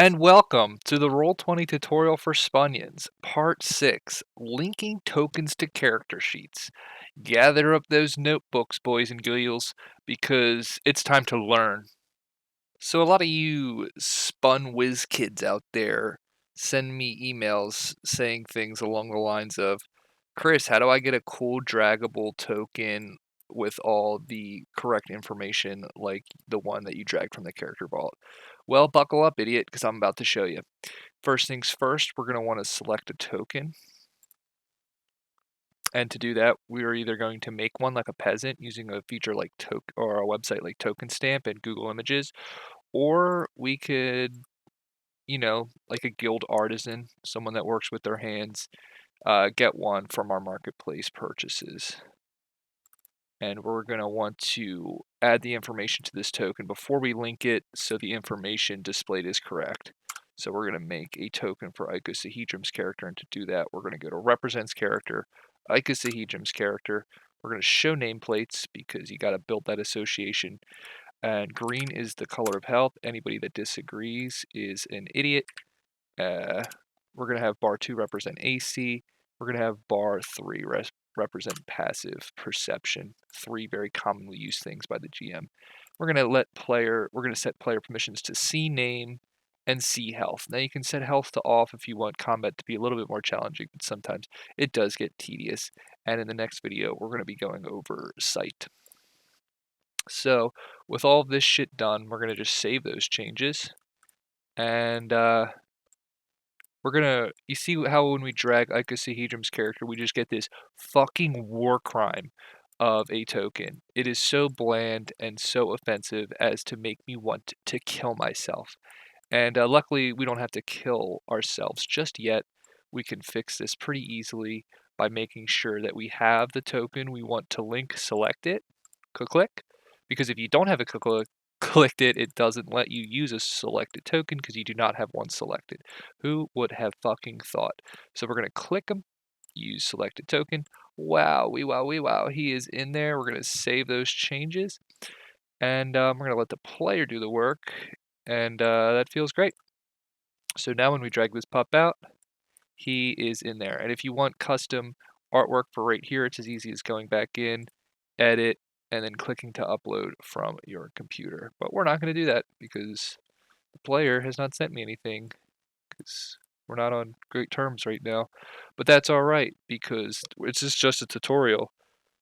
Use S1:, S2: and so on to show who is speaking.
S1: And welcome to the Roll20 tutorial for Spunions, Part 6, Linking Tokens to Character Sheets. Gather up those notebooks, boys and girls, because it's time to learn. So a lot of you spun whiz kids out there send me emails saying things along the lines of, Chris, how do I get a cool draggable token with all the correct information like the one that you dragged from the character vault? Well, buckle up, idiot, because I'm about to show you. First things first, we're going to want to select a token. And to do that, we are either going to make one like a peasant using a feature like or a website like Token Stamp and Google Images, or we could, like a guild artisan, someone that works with their hands, get one from our marketplace purchases. And we're going to want to add the information to this token before we link it so the information displayed is correct. So we're going to make a token for icosahedrum's character, and to do that, we're going to go to represents character, icosahedrum's character. We're going to show nameplates because you got to build that association. And green is the color of health. Anybody that disagrees is an idiot. We're going to have bar 2 represent AC. We're going to have bar 3 represent passive perception. 3 very commonly used things by the GM. We're going to set player permissions to see name and see health. Now you can set health to off if you want combat to be a little bit more challenging, but sometimes it does get tedious. And in the next video, we're going to be going over sight. So with all of this shit done, we're going to just save those changes. And you see how when we drag icosahedrum's character, we just get this fucking war crime of a token. It is so bland and so offensive as to make me want to kill myself. And luckily, we don't have to kill ourselves just yet. We can fix this pretty easily by making sure that we have the token we want to link, select it, click, because if you don't have it clicked it doesn't let you use a selected token because you do not have one selected. Who would have fucking thought? So we're going to click them, use selected token. Wow, wow, he is in there. We're going to save those changes, and we're going to let the player do the work, and that feels great. So now when we drag this pup out, he is in there. And if you want custom artwork for right here, it's as easy as going back in, edit, and then clicking to upload from your computer. But we're not going to do that because the player has not sent me anything because we're not on great terms right now. But that's all right because it's just a tutorial.